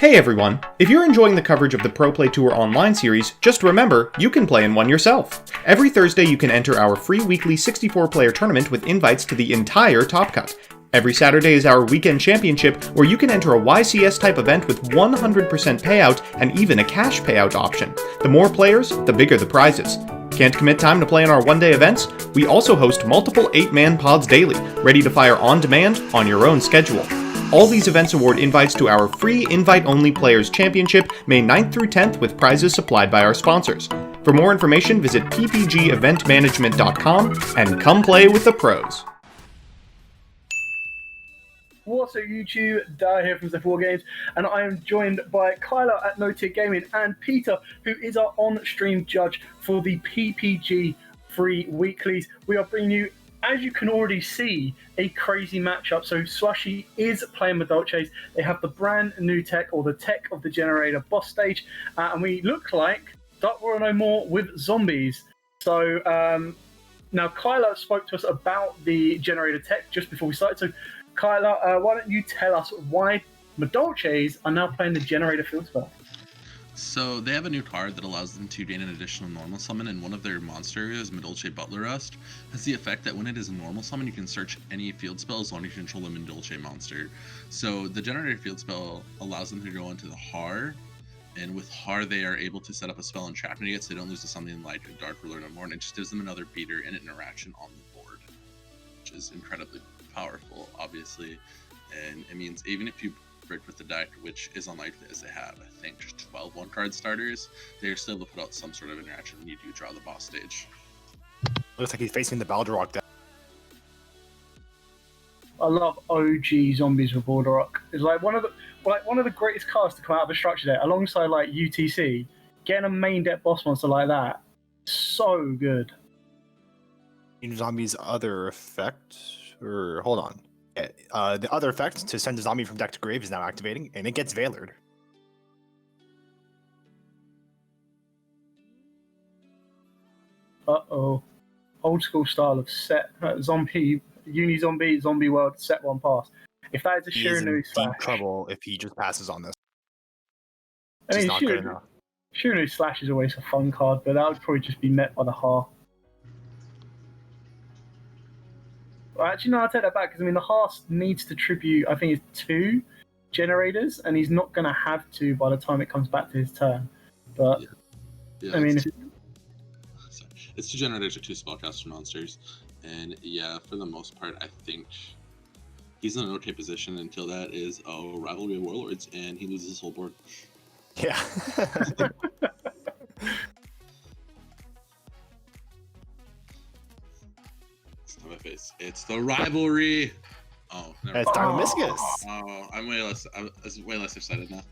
Hey everyone! If you're enjoying the coverage of the Pro Play Tour Online series, just remember, you can play in one yourself. Every Thursday you can enter our free weekly 64-player tournament with invites to the entire Top Cut. Every Saturday is our Weekend Championship, where you can enter a YCS-type event with 100% payout and even a cash payout option. The more players, the bigger the prizes. Can't commit time to play in our one-day events? We also host multiple 8-man pods daily, ready to fire on demand on your own schedule. All these events award invites to our free invite-only Players Championship, May 9th through 10th, with prizes supplied by our sponsors. For more information, visit ppgeventmanagement.com and come play with the pros. What's up YouTube, Dara here from Z4 Games, and I am joined by Kyla at No Tier Gaming and Peter, who is our on-stream judge for the PPG free weeklies. We are bringing you, as you can already see, a crazy matchup. So Slushy is playing Madolches. They have the brand new tech, or the tech of the Generaider boss stage, and we look like Dark World No More with zombies. So now Kyla spoke to us about the Generaider tech just before we started. So Kyla, why don't you tell us why Madolches are now playing the Generaider field spell? So they have a new card that allows them to gain an additional normal summon, and one of their monster areas, Madolche Butler Rust, has the effect that when it is a normal summon, you can search any field spell as long as you control a Madolche monster. So the Generaider field spell allows them to go into the Har, and with Har they are able to set up a spell entrapment against, so they don't lose to something like Dark Ruler no more, and it just gives them another beater and interaction on the board, which is incredibly powerful, obviously. And it means even if you break with the deck, which is unlikely as they have, I think, 12 one-card starters, they're still able to put out some sort of interaction when you do draw the boss stage. Looks like he's facing the Balderrock deck. I love OG zombies with Balderrock. It's like one of the greatest cards to come out of a structure deck, alongside like UTC. Getting a main deck boss monster like that, so good. Zombie's other effect, or hold on. The other effect to send a zombie from deck to grave is now activating, and it gets Veilered. Uh-oh. Old school style of set. Zombie, zombie world, set one pass. If that is a He is in Shiranu deep slash... trouble if he just passes on this. I mean, It's not good enough. Shiranu slash is always a fun card, but that would probably just be met by the Har. Well, actually, no, I'll take that back, because I mean, the Har needs to tribute, I think it's 2 Generators, and he's not going to have to by the time it comes back to his turn. But, Yeah, I mean... It's 2 Generators or 2 spellcaster monsters, and yeah, for the most part, I think he's in an okay position until that is Rivalry of Warlords, and he loses his whole board. Yeah. It's not my face. It's the Rivalry. Oh, never It's Dynamiscus. Oh, I'm way less excited now.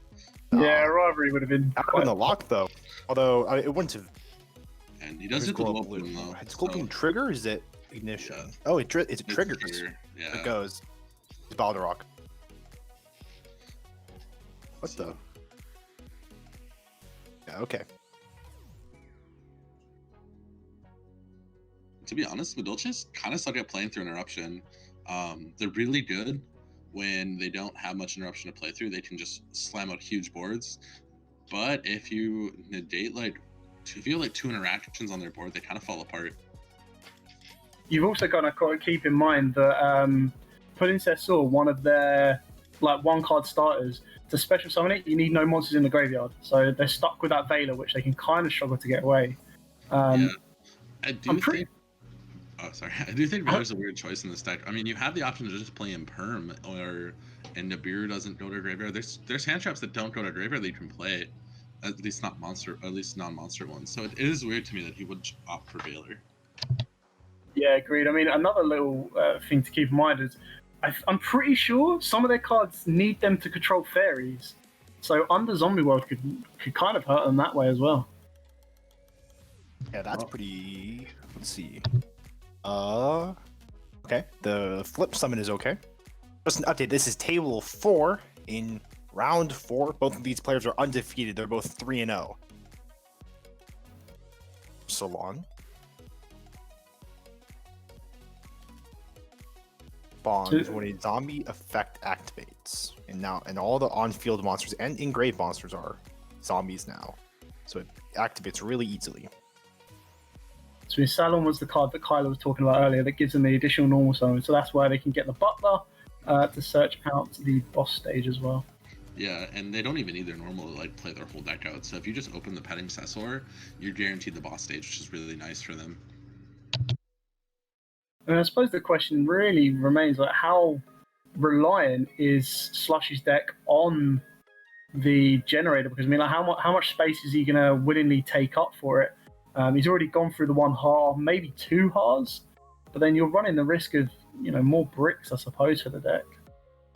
Yeah, Rivalry would have been... That would have been the lock, though. Although, it wouldn't have... And he does get the Glow Bloom, though. It's Sculpting trigger, or is it Ignition? Yeah. Oh, it's triggers. Trigger. Yeah. It goes. It's Balderrock. What the? Yeah, okay. To be honest, Madolches kind of suck at playing through interruption. They're really good when they don't have much interruption to play through. They can just slam out huge boards. But if you negate if you have 2 interactions on their board, they kind of fall apart. You've also got to keep in mind that Palimpsest Saw, one of their one-card starters, to special summon it, you need no monsters in the graveyard. So they're stuck with that Veiler, which they can kind of struggle to get away. Yeah, I do think Veiler's a weird choice in this deck. I mean, you have the option to just play in Perm, and Nibiru doesn't go to graveyard. There's hand traps that don't go to graveyard that you can play. At least non-monster ones. So it is weird to me that he would opt for Veiler. Yeah, agreed. I mean, another little thing to keep in mind is I'm pretty sure some of their cards need them to control fairies. So Under Zombie World could kind of hurt them that way as well. Yeah, that's pretty... Let's see. Okay. The flip summon is okay. Just an update. This is table 4 in round 4. Both of these players are undefeated. They're both 3-0. Salon. spawns when a zombie effect activates. And all the on-field monsters and in-grave monsters are zombies now. So it activates really easily. So Salon was the card that Kyla was talking about earlier that gives them the additional normal summon. So that's where they can get the Butler to search out the boss stage as well. Yeah, and they don't even need their normal to like play their whole deck out. So if you just open the Petting Cessor, you're guaranteed the boss stage, which is really nice for them. And I suppose the question really remains, like, how reliant is Slushy's deck on the Generator? Because I mean, like, how much space is he gonna willingly take up for it? He's already gone through the 1 har, maybe 2 hars, but then you're running the risk of, you know, more bricks, I suppose, for the deck.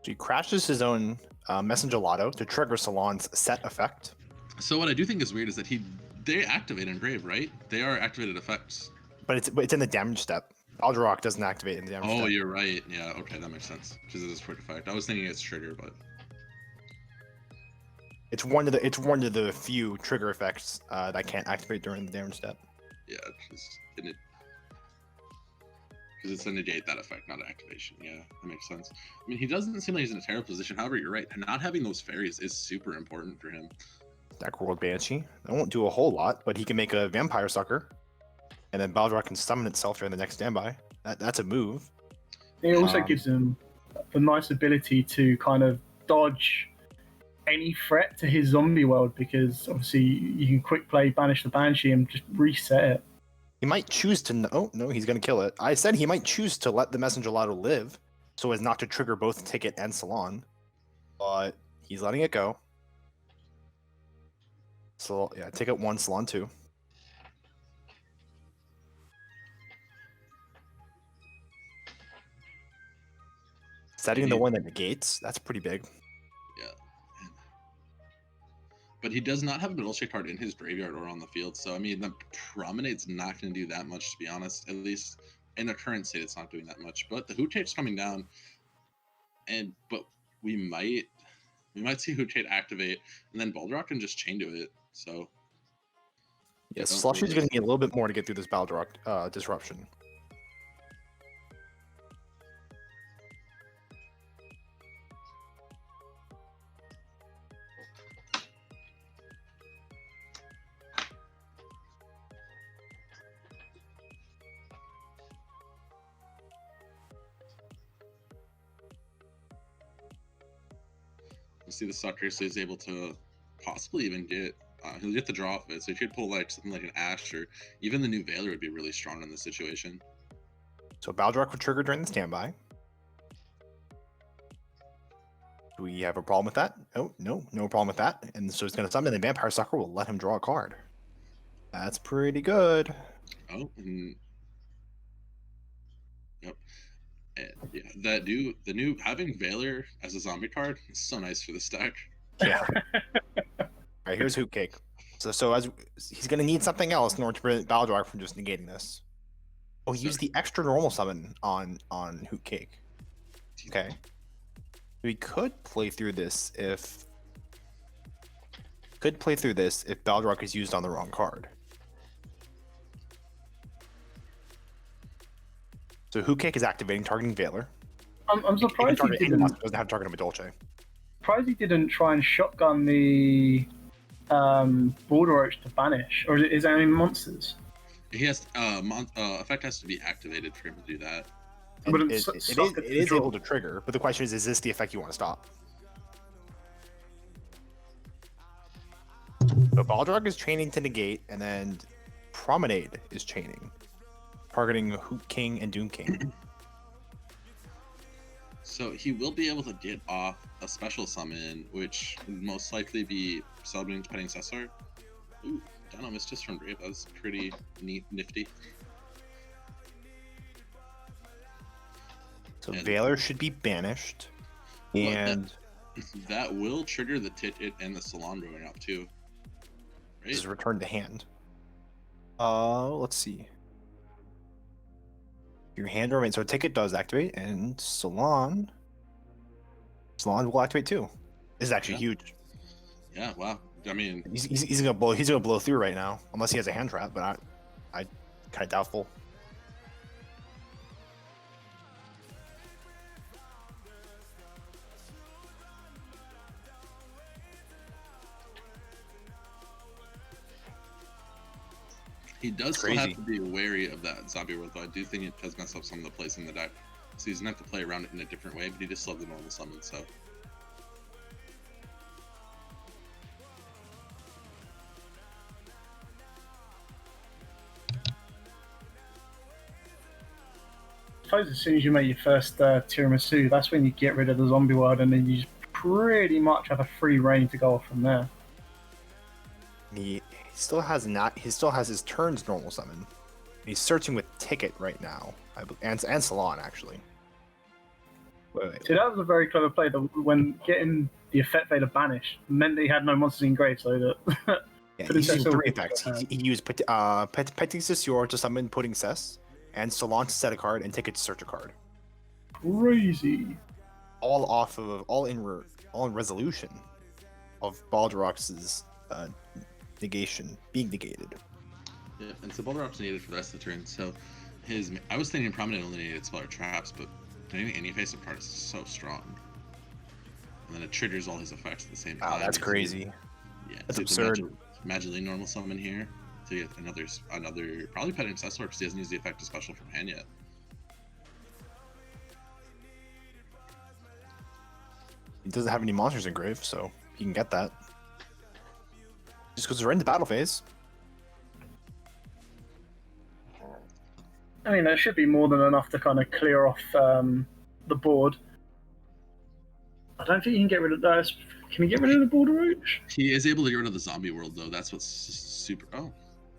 So he crashes his own Messenger Lotto to trigger Salon's set effect. So what I do think is weird is that they activate Engrave, right? They are activated effects. But it's in the damage step. Aldrock doesn't activate in the damage step. Oh, you're right. Yeah, okay, that makes sense. Because it is quick effect. I was thinking it's trigger, but It's one of the few trigger effects that can't activate during the damage step. yeah, because it's a negate that effect, not activation. Yeah, that makes sense. I mean, he doesn't seem like he's in a terrible position. However, you're right. Not having those fairies is super important for him. Deck World Banshee. That won't do a whole lot, but he can make a Vampire Sucker, and then Baldrock can summon itself during the next standby. That's a move. It also gives him the nice ability to kind of dodge any threat to his zombie world, because obviously you can quick play Banish the Banshee and just reset it. He might choose to... Oh, no, he's going to kill it. I said he might choose to let the Messenger Lotto live, so as not to trigger both Ticket and Salon. But he's letting it go. So, yeah, Ticket 1, Salon 2. Setting the one that negates, that's pretty big. Yeah. But he does not have a Madolche card in his graveyard or on the field. So, I mean, the Promenade's not going to do that much, to be honest. At least in the current state, it's not doing that much. But the Hootate's coming down. But we might see Hootate activate, and then Baldrock can just chain to it. So, yes, Slushy's going to need a little bit more to get through this Baldrock disruption. See the sucker, so he's able to possibly even get he'll get the draw off of it. So if you could pull like something like an Ash, or even the new Veiler would be really strong in this situation. So Baldrock would trigger during the standby. Do we have a problem with that? Oh, no problem with that. And so he's going to summon, and Vampire Sucker will let him draw a card. That's pretty good. Oh, and yep. And yeah, the new having Veiler as a zombie card is so nice for this deck. Yeah. All right, here's Hoot Cake. So as he's going to need something else in order to prevent Baldrock from just negating this. Oh, he used the extra normal summon on Hoot Cake. Okay. We could play through this if Baldrock is used on the wrong card. So Hoot Cake is activating, targeting Veiler. I'm surprised he doesn't have targeting Madolche. Surprised he didn't try and shotgun the Border Roach to banish, or is there any monsters? He has effect has to be activated for him to do that. But It is able to trigger, but the question is this the effect you want to stop? So Baldrock is chaining to negate, and then Promenade is chaining, targeting Hoot King and Doom King. So he will be able to get off a special summon, which would most likely be summoning Petting Cessor. Ooh, Dino Mistress from Brave. That's pretty neat, nifty. So Veiler should be banished, and that will trigger the Ticket and the Salon going up too. Right? this is returned to hand. Let's see. Your hand remains. So Ticket does activate, and Salon will activate too. This is actually huge. Yeah. Wow. I mean, He's gonna blow through right now, unless he has a hand trap. But I kind of doubtful. He does still crazy. have to be wary of that zombie world, though. I do think it does mess up some of the plays in the deck. So he's going to have to play around it in a different way, but he just still have the normal summon, so. I suppose as soon as you make your first tiramisu, that's when you get rid of the zombie world, and then you just pretty much have a free reign to go off from there. He still has not. He still has his turns normal summon. He's searching with Ticket right now, and Salon actually. Wait. See, that was a very clever play. When getting the effect Vader banished meant that he had no monsters in grave, so that. Yeah, But he's it's using also- 3 effects. He used Petit Cesseur to summon Pudding Cess, and Salon to set a card, and Ticket to search a card. Crazy. All in resolution of Baldrax's negation being negated. Yeah, and so Balrog's needed for the rest of the turn, so I was thinking Prominent only needed Speller Traps, but getting any face-up card is so strong. And then it triggers all his effects at the same time. Wow, that's crazy. Yeah, That's so absurd. Magically normal summon here to get another probably Pet Ancestor because he hasn't used the effective special from hand yet. He doesn't have any monsters in grave, so he can get that. Just because we're in the battle phase. I mean, that should be more than enough to kind of clear off the board. I don't think you can get rid of those. Can you get rid of the border roach? He is able to get rid of the zombie world though. That's what's super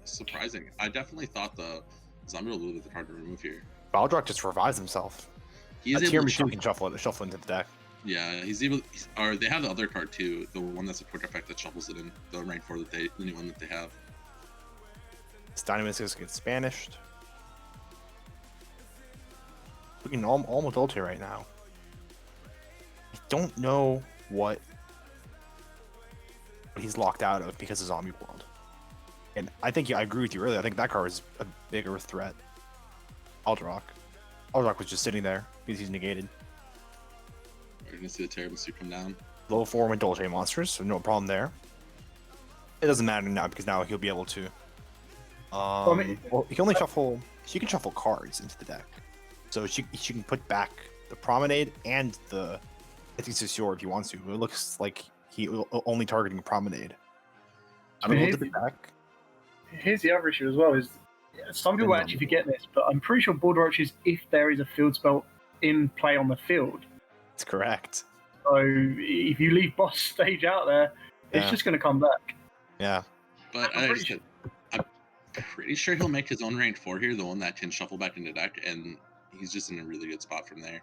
surprising. I definitely thought the zombie world would be hard to remove here. Baldrax just revives himself. He's A able to tiramisu can shuffle into the deck. Yeah, or they have the other card too, the one that's a quick effect that shuffles it in, the rank 4 the new one that they have. His Dynamiscus gets banished. Looking all Madolche right now. I don't know what he's locked out of because of Zombie World. And I think I agree with you earlier. I think that card is a bigger threat. Aldrock. Aldrock was just sitting there because he's negated. We're gonna see the Tiramisu come down. Low 4 Madolche monsters, so no problem there. It doesn't matter now because now he'll be able to. Well, he can only shuffle. She can shuffle cards into the deck, so she can put back the Promenade and the Cesseur if he wants to. It looks like he only targeting Promenade. I don't know the deck. Here's the other issue as well: is some people actually forget this, but I'm pretty sure Border Arches, if there is a field spell in play on the field, That's correct. so if you leave boss stage out there, it's just going to come back. Yeah. But I'm pretty sure he'll make his own rank 4 here, the one that can shuffle back into deck, and he's just in a really good spot from there.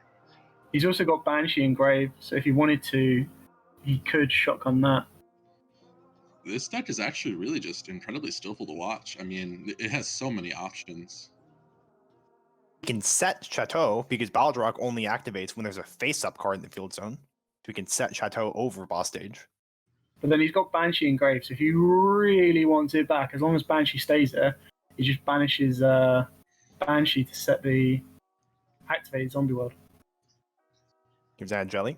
He's also got Banshee and Grave, so if he wanted to, he could shotgun that. This deck is actually really just incredibly skillful to watch. I mean, it has so many options. He can set Chateau because Baldrack only activates when there's a face-up card in the field zone. So we can set Chateau over boss stage. But then he's got Banshee and Grave, so if he really wants it back, as long as Banshee stays there, he just banishes Banshee to set the activated zombie world. Gives that jelly.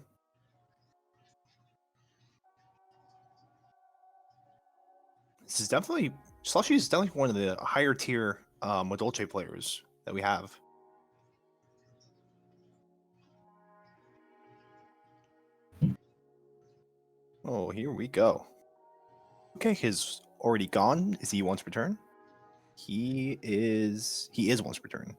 This is definitely Slushy is definitely one of the higher tier Madolche players that we have. Oh, here we go. Okay, he's already gone. Is he once per turn? He is once per turn.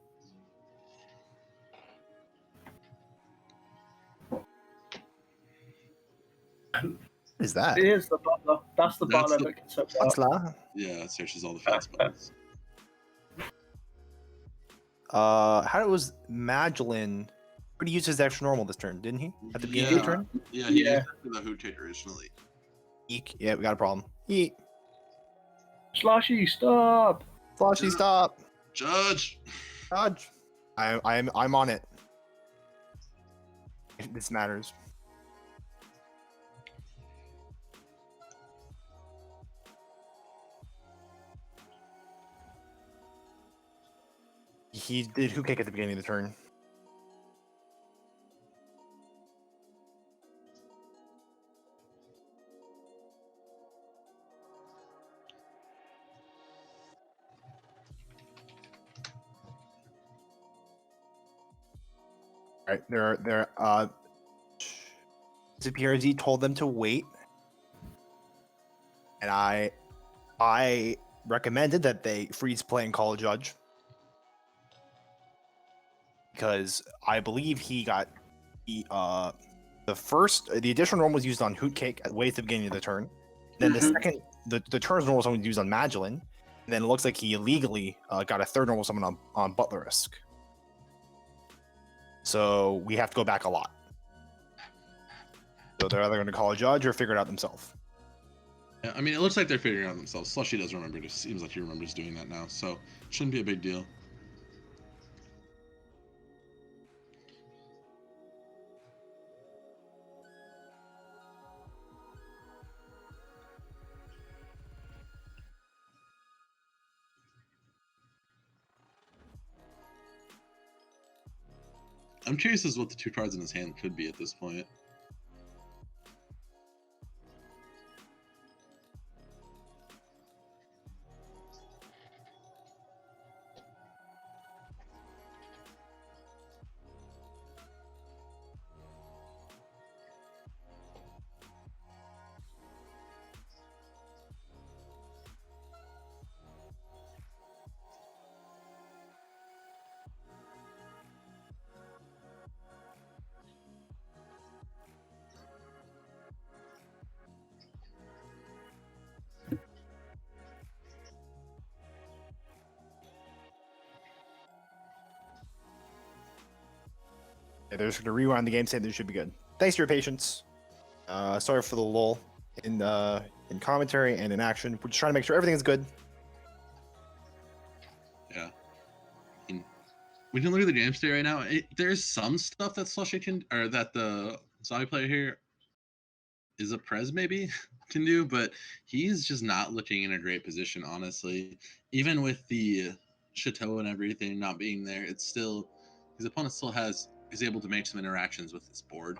What is that? It is the butler. That's the That's butler the- that can set What's that. that? Yeah, it searches all the field spells. How was Magdalene? But he used his extra normal this turn, didn't he? At the beginning of the turn? Yeah, he Yeah. used it for the Hoot Kid originally. Eek. Yeah, we got a problem. Eek. Slushy, stop! Flashy, stop. Judge! Dodge. I'm on it. This matters. He did hook kick at the beginning of the turn. Right, ZPRZ told them to wait, and I recommended that they freeze play and call a judge because I believe the additional norm was used on Hootcake at way at the beginning of the turn. Then the second the turn's normal summon was used on Magdalene, and then it looks like he illegally got a third normal summon on Butler-esque. So we have to go back a lot. So they're either going to call a judge or figure it out themselves. Yeah, I mean, it looks like they're figuring it out themselves. Slushy does remember. It seems like he remembers doing that now, so it shouldn't be a big deal. I'm curious as to what the 2 cards in his hand could be at this point. Yeah, they're just going to rewind the game, saying they should be good. Thanks for your patience. Sorry for the lull in commentary and in action. We're just trying to make sure everything's good. Yeah. I mean, we can look at the game state right now. There's some stuff that Slushy can, or that the zombie player here is a Prez maybe can do, but he's just not looking in a great position, honestly. Even with the Chateau and everything not being there, it's still, his opponent still is able to make some interactions with this board.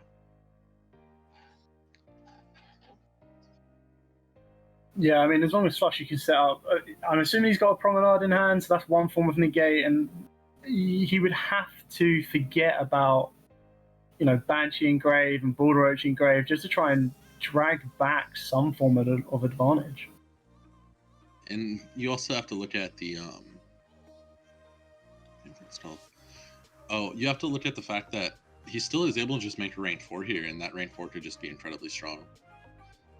Yeah, I mean, as long as Slushy can set up, I'm assuming he's got a Promenade in hand, so that's one form of negate, and he would have to forget about, Banshee Engrave and Border Roach Engrave just to try and drag back some form of advantage. And you also have to look at the what's called. Oh, you have to look at the fact that he still is able to just make a range 4 here, and that range 4 could just be incredibly strong.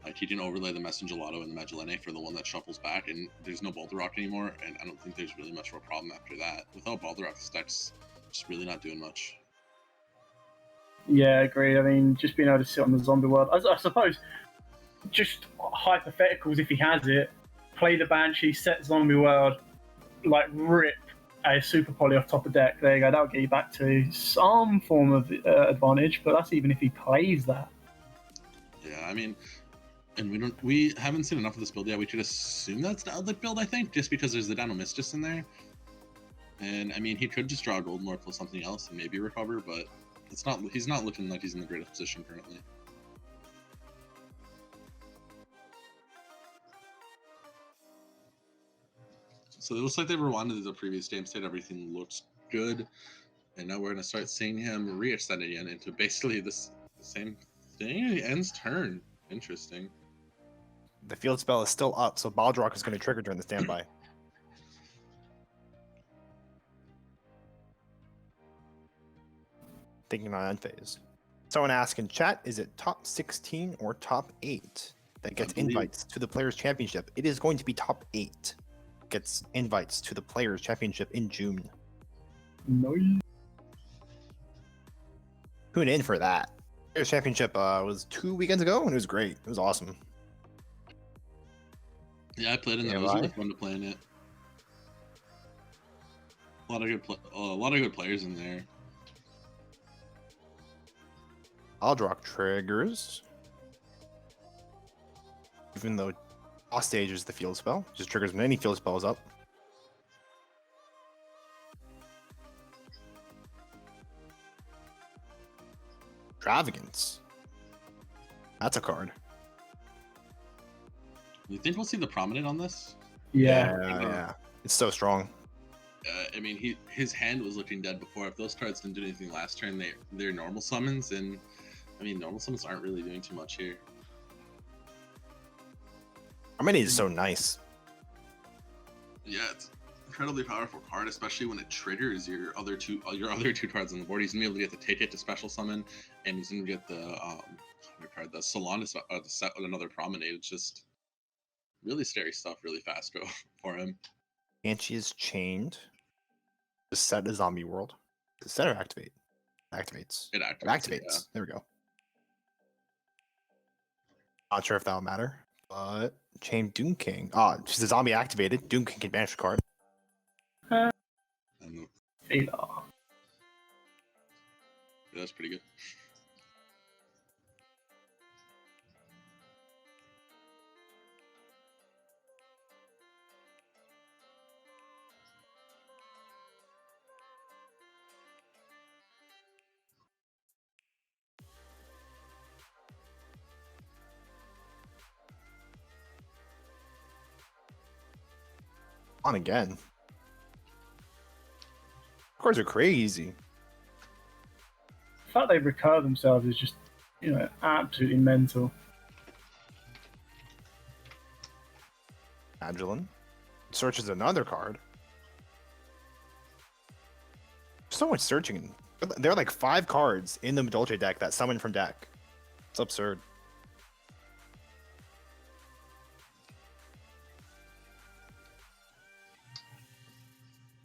Like, he didn't overlay the Messenger Gelato and the Magdalene for the one that shuffles back, and there's no Balderrock anymore, and I don't think there's really much of a problem after that. Without Balderrock, this deck's just really not doing much. Yeah, agreed. I mean, just being able to sit on the zombie world. I suppose, just hypotheticals, if he has it, play the Banshee, set zombie world, like rip a super poly off top of deck. There you go. That'll get you back to some form of advantage, but that's even if he plays that. Yeah, I mean, and we haven't seen enough of this build yet. We could assume that's the outlet build, I think, just because there's the Dino Mistis in there. And I mean, he could just draw a Golden Lord plus something else and maybe recover, but it's not. He's not looking like he's in the greatest position currently. So it looks like they rewinded the previous game state. Everything looks good, and now we're going to start seeing him re-extend again into basically this same thing. He ends turn. Interesting. The field spell is still up, so Balderrock is going to trigger during the standby. Thinking on end phase. Someone asked in chat, is it top 16 or top 8 that gets invites to the Players' Championship? It is going to be top 8. Gets invites to the Players' Championship in June. Nice. Tune in for that. Players' Championship was 2 weekends ago, and it was great. It was awesome. Yeah, I played in that. It was really fun to play in it. A lot of good players in there. Balderrock triggers. Even though boss stage is the field spell, just triggers when any field spell is up. Extravagance. That's a card. You think we'll see the Promenade on this? Yeah. Yeah. It's so strong. I mean, his hand was looking dead before. If those cards didn't do anything last turn, they're normal summons, and I mean, normal summons aren't really doing too much here. Harmony is so nice. Yeah, it's incredibly powerful card, especially when it triggers your other two cards on the board. He's gonna be able to get the take it to special summon, and he's gonna get the the Salon to set with another Promenade. It's just really scary stuff, really fast for him. Banshee is chained. The set is Zombie World. The center activates. It It activates. activates. Yeah. There we go. Not sure if that'll matter, but Chain Doom King. She's a zombie activated. Doom King can banish a card. And Yeah. that's pretty good. On again. Cards are crazy. The fact they recur themselves is just, absolutely mental. Magellin searches another card. So much searching. There are like 5 cards in the Madolche deck that summon from deck. It's absurd.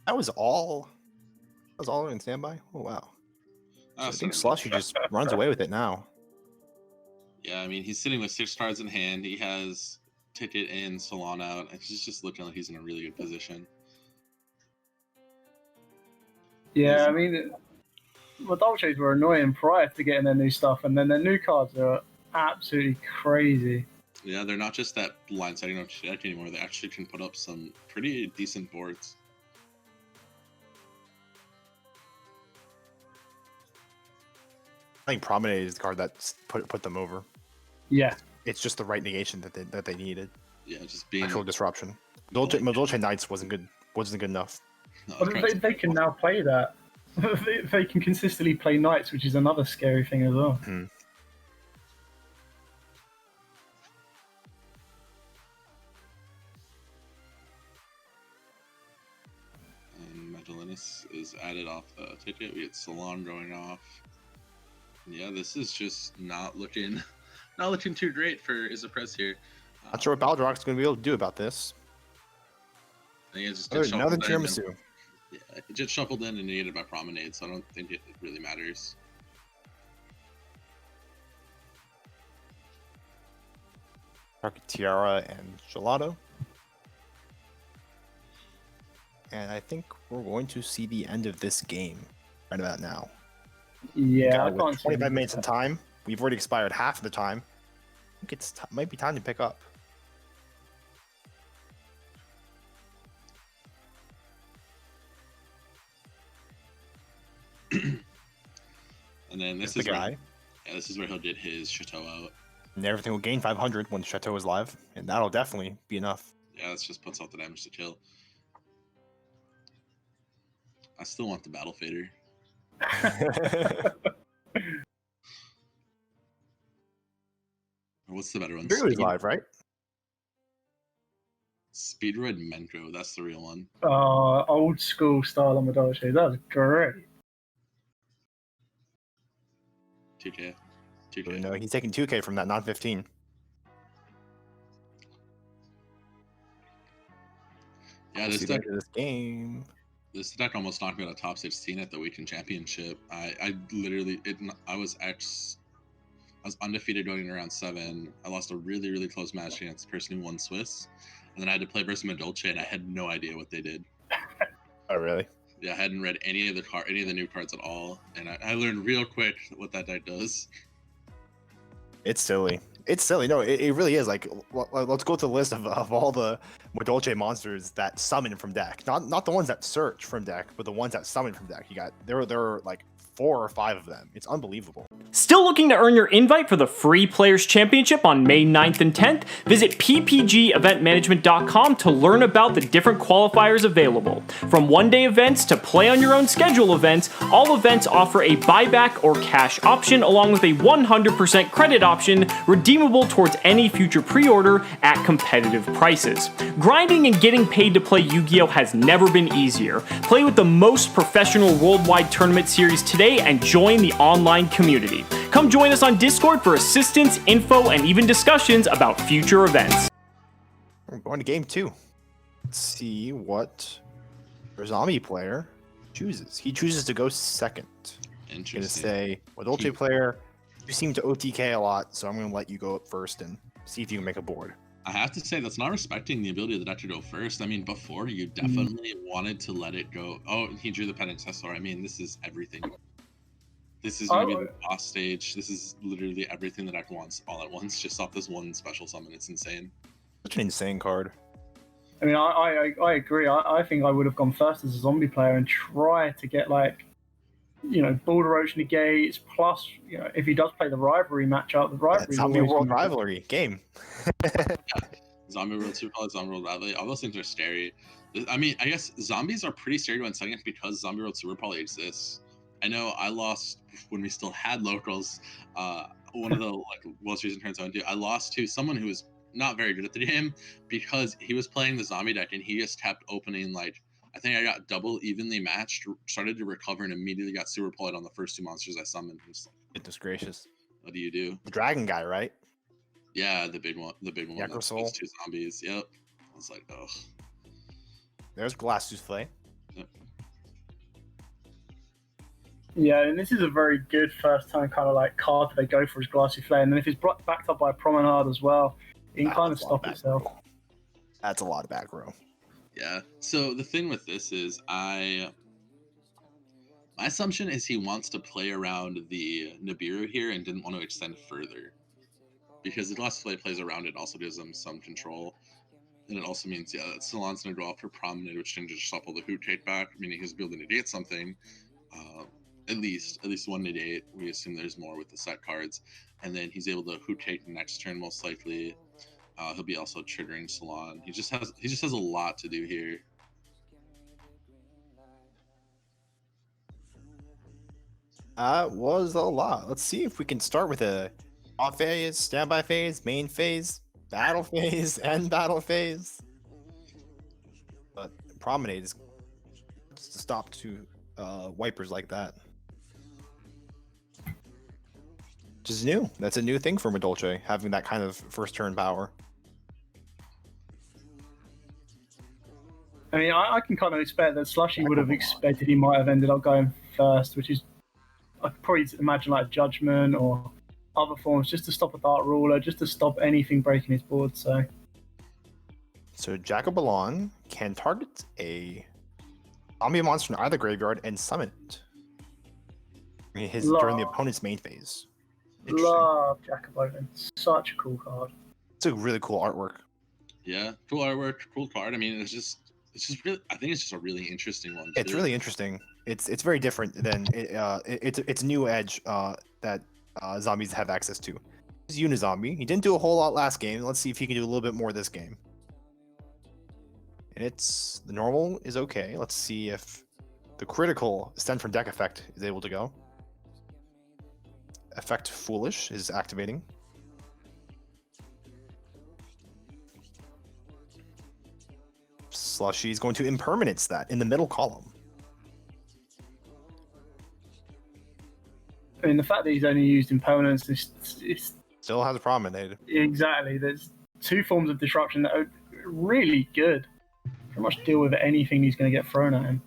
That was all in standby? Oh wow. So I think Slushy just runs away with it now. Yeah, I mean, he's sitting with 6 cards in hand. He has Ticket in, Salon out, and he's just looking like he's in a really good position. Yeah, I mean, Madolches were annoying prior to getting their new stuff, and then their new cards are absolutely crazy. Yeah, they're not just that blind setting up deck anymore. They actually can put up some pretty decent boards. I think Promenade is the card that put them over. Yeah. It's just the right negation that they needed. Yeah, just being Actual disruption. Madolche Knights wasn't good enough. No, But they can now play that. They can consistently play Knights, which is another scary thing as well. Mm-hmm. And Madolche is added off the ticket. We get Salon going off. Yeah, this is just not looking too great for Izaprez here. Not sure what Baldrock's going to be able to do about this. I think it's just Another shuffled in. tiramisu. Yeah, it just shuffled in and needed by Promenade, so I don't think it really matters. Tiara and Gelato. And I think we're going to see the end of this game right about now. Yeah, I With can't see 25 minutes in time. We've already expired half of the time. I think it's might be time to pick up. And then this Here's is the guy. this is where he'll get his Chateau out. And everything will gain 500 when the Chateau is live. And that'll definitely be enough. Yeah, this just puts out the damage to kill. I still want the Battle Fader. Or what's the better one? Drew is live, right? Speedroid Menko, that's the real one. Old school style of Madolche. That was great. 2K. No, he's taking 2K from that non-15. Yeah, this game. This deck almost knocked me out of top 16 at the weekend championship. I was undefeated going into round 7. I lost a really, really close match against the person who won Swiss. And then I had to play versus Madolche, and I had no idea what they did. Oh, really? Yeah, I hadn't read any of the new cards at all. And I learned real quick what that deck does. It's silly. It's silly. No, it really is. Like, let's go to the list of all the Madolche monsters that summon from deck. Not the ones that search from deck, but the ones that summon from deck. There are like 4 or 5 of them. It's unbelievable. Still looking to earn your invite for the free Players Championship on May 9th and 10th? Visit ppgeventmanagement.com to learn about the different qualifiers available. From one-day events to play-on-your-own-schedule events, all events offer a buyback or cash option along with a 100% credit option redeemable towards any future pre-order at competitive prices. Grinding and getting paid to play Yu-Gi-Oh! Has never been easier. Play with the most professional worldwide tournament series today and join the online community. Come join us on Discord for assistance, info, and even discussions about future events. We're going to game 2. Let's see what our zombie player chooses. He chooses to go second. Interesting. I'm going to say, Madolche player, you seem to OTK a lot, so I'm going to let you go up first and see if you can make a board. I have to say, that's not respecting the ability of the deck to go first. I mean, before, you definitely wanted to let it go. Oh, he drew the Penitessor. I mean, this is everything. This is going to be the boss stage. This is literally everything the deck wants all at once, just off this one special summon. It's insane. Such an insane card. I mean, I agree. I think I would have gone first as a zombie player and try to get, like, you know, Balderoach negates, plus, you know, if he does play the rivalry matchup, the rivalry. Zombie World Rivalry game. Zombie World Super, Zombie World Rivalry, all those things are scary. I mean, I guess zombies are pretty scary when second because Zombie World Super probably exists. I know I lost when we still had locals. One of the most recent turns I went to, I lost to someone who was not very good at the game because he was playing the zombie deck and he just kept opening, like, I think I got double evenly matched, started to recover, and immediately got super polished on the first 2 monsters I summoned. Goodness gracious. What do you do? The dragon guy, right? Yeah, the big one. The big one. Those 2 zombies. Yep. I was like, ugh. There's Glass Souffle. Yep. Yeah, and this is a very good first time kind of like card that they go for his Glassy Flare, and then if it's backed up by a Promenade as well, it can kind of stop itself. That's a lot of back row. Yeah. So the thing with this is my assumption is he wants to play around the Nibiru here and didn't want to extend further. Because the Glass Flare plays around it also gives him some control. And it also means, yeah, that Salon's going to go off for Promenade, which can just shuffle the Hoot take back, meaning he's able to negate something. At least one negate. We assume there's more with the set cards. And then he's able to Hoot take next turn most likely. He'll be also triggering Salon. He just has a lot to do here. Was a lot. Let's see if we can start with a off phase, standby phase, main phase, battle phase, and battle phase. But Promenade is to stop to wipers like that. Which is new. That's a new thing for Madolche, having that kind of first turn power. I mean, I can kind of expect that Slushy would have expected he might have ended up going first, which is, I could probably imagine like Judgment or other forms, just to stop a Dark Ruler, just to stop anything breaking his board. So Jacobelon can target a zombie monster in either graveyard and summon it during the opponent's main phase. Love Jacobelon. Such a cool card. It's a really cool artwork. Yeah, cool artwork, cool card. I mean, it's just really, I think it's just a really interesting one. It's really interesting. It's very different than it's a new edge that zombies have access to. He's Unizombie. He didn't do a whole lot last game. Let's see if he can do a little bit more this game. And the normal is okay. Let's see if the critical Send from Deck effect is able to go. Effect Foolish is activating. Slushy is going to impermanence that in the middle column. I mean, the fact that he's only used impermanence is Still has a Promenade. exactly. There's 2 forms of disruption that are really good. Pretty much deal with anything he's going to get thrown at him.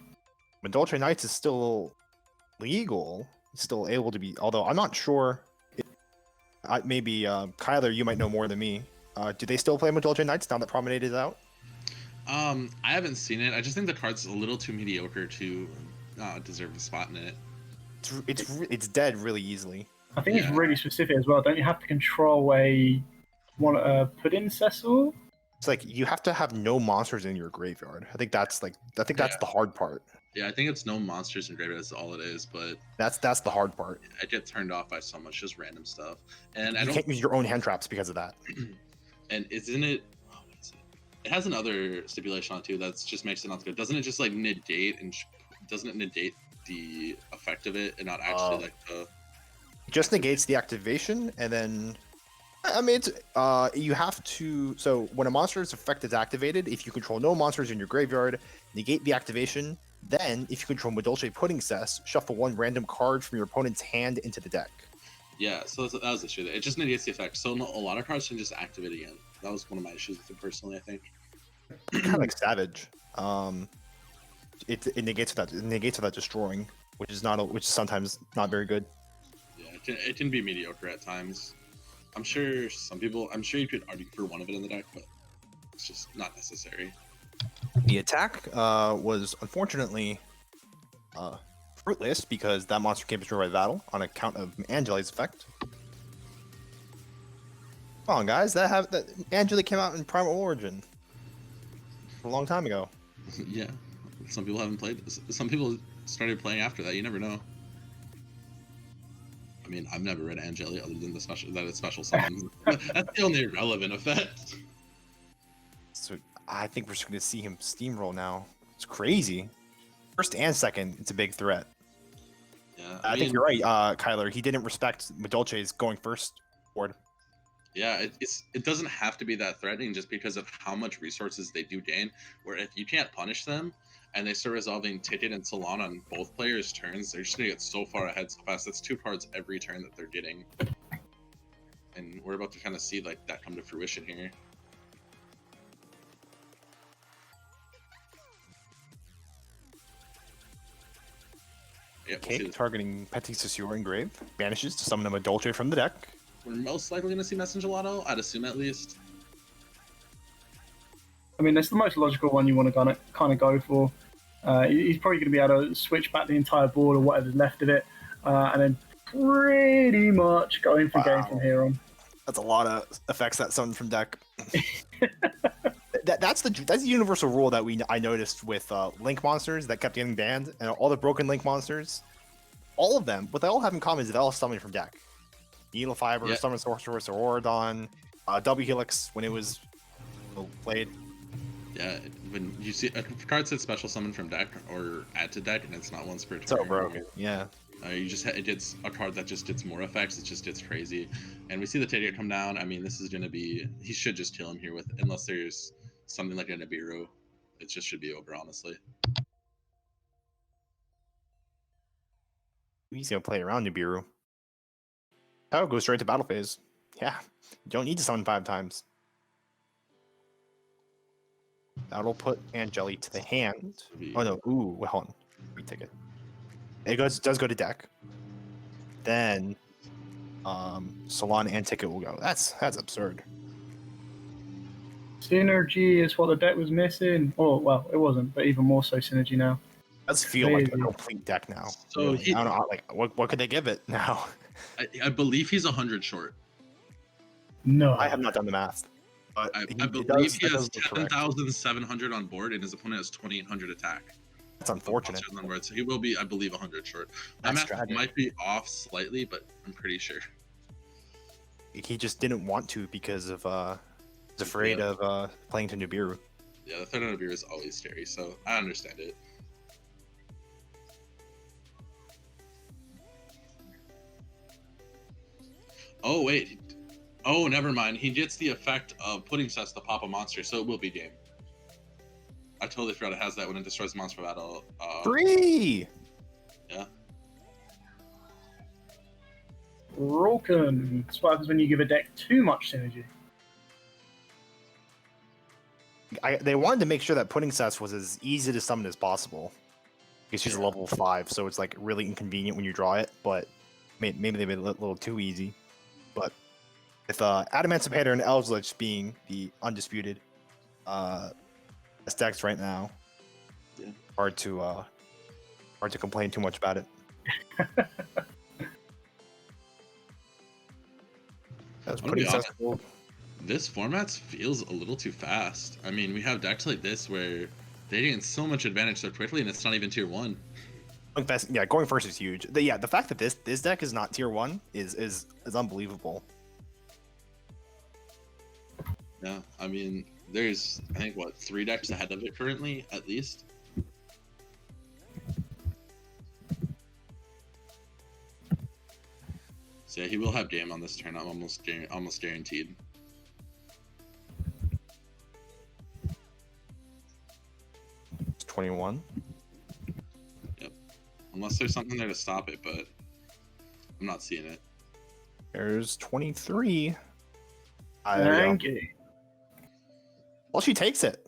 Madolche Knights is still legal. Still able to be, although I'm not sure. Maybe Kyler, you might know more than me. Do they still play Madolche Knights now that Promenade is out? I haven't seen it. I just think the card's a little too mediocre to deserve a spot in it. It's dead really easily. I think it's really specific as well. Don't you have to control Pudding Cecil? It's like you have to have no monsters in your graveyard. I think that's the hard part. Yeah, I think it's no monsters and graveyard. That's all it is. But That's the hard part. I get turned off by so much just random stuff, and I You don't. can't use your own hand traps because of that. And isn't it? Oh, what is it? It has another stipulation on it too that just makes it not good. Doesn't it just like negate and doesn't it negate the effect of it and not actually like the? It just negates the activation, and then I mean, it's you have to. So when a monster's effect is activated, if you control no monsters in your graveyard, negate the activation. Then, if you control Madolche Pudding Cess, shuffle one random card from your opponent's hand into the deck. Yeah, so that was the issue. It just negates the effect. So a lot of cards can just activate again. That was one of my issues with it personally, I think. Kind of like Savage. It negates without destroying, which is sometimes not very good. Yeah, it can be mediocre at times. I'm sure you could argue for one of it in the deck, but it's just not necessary. The attack was unfortunately fruitless because that monster can't be destroyed by battle on account of Angeli's effect. Come on, guys, that Angeli came out in Primal Origin a long time ago. Yeah, some people haven't played. Some people started playing after that. You never know. I mean, I've never read Angeli other than it's special summons. That's the only relevant effect. So I think we're just going to see him steamroll now. It's crazy. First and second, it's a big threat. Yeah, I think you're right, Kyler. He didn't respect Madolche's going first board. Yeah, it doesn't have to be that threatening just because of how much resources they do gain. Where if you can't punish them and they start resolving Ticket and Salon on both players' turns, they're just gonna get so far ahead so fast. That's 2 cards every turn that they're getting, and we're about to kind of see like that come to fruition here. Yep, Cake targeting Petit Saussure Engrave banishes to summon a Madolche from the deck. We're most likely going to see Messenger Lotto, I'd assume at least. I mean, that's the most logical one you want to kind of go for. He's probably going to be able to switch back the entire board or whatever's left of it, and then pretty much going for game from here on. That's a lot of effects that summon from deck. That's the universal rule that I noticed with Link monsters that kept getting banned, and all the broken Link monsters, all of them, what they all have in common is they all summon from deck. Needle Fiber, Yeah. Summon Sorceress, Aurodon, W Helix when it was played. Yeah, when you see a card says special summon from deck or add to deck, and it's not once per turn. So broken. Yeah. It gets a card that just gets more effects. It just gets crazy, and we see the Ticket come down. I mean, this is gonna be. He should just kill him here with, unless there's something like a Nibiru. It just should be over, honestly. He's gonna play around Nibiru. Oh, go straight to battle phase. Yeah, you don't need to summon 5 times. That'll put Angeli to the hand. Oh no, ooh, well, hold on. Retake it. It does go to deck. Then Salon and Ticket will go. That's absurd. Synergy is what the deck was missing. Oh, well, it wasn't, but even more so synergy now. It does feel like a Crazy. complete deck now. So Really. he- I don't know, like what could they give it now? I believe he's 100 short. No. I have not done the math. But I it believe does- he that has does look correct. 10,700 on board, and his opponent has 2,800 attack. That's unfortunate. Monsters on board, so he will be, I believe, 100 short. My That's math tragic. might be off slightly, but I'm pretty sure. He just didn't want to because of he's afraid Yeah. of playing to Nibiru. Yeah, the third on beer is always scary, so I understand it. Oh wait, oh never mind. He gets the effect of Pudding Cess to pop a monster, so it will be game. I totally forgot it has that when it destroys monster battle. 3! Yeah. Broken. That's what happens when you give a deck too much synergy. They wanted to make sure that Pudding Cess was as easy to summon as possible. Because she's a level 5, so it's like really inconvenient when you draw it, but maybe they made it a little too easy. But with Adamancipator and Eldritch being the undisputed best decks right now, Yeah. hard to complain too much about it. That was I'm gonna be Pudding Cess. honest. This format feels a little too fast. I mean, we have decks like this where They gain so much advantage so quickly, and it's not even tier 1. Yeah, going first is huge. The fact that this deck is not tier 1 is unbelievable. Yeah, I mean, there's, I think, what, 3 decks ahead of it currently, at least? So yeah, he will have game on this turn, I'm almost guaranteed. It's 21. Yep. Unless there's something there to stop it, but I'm not seeing it. There's 23. Thank you. Well, she takes it.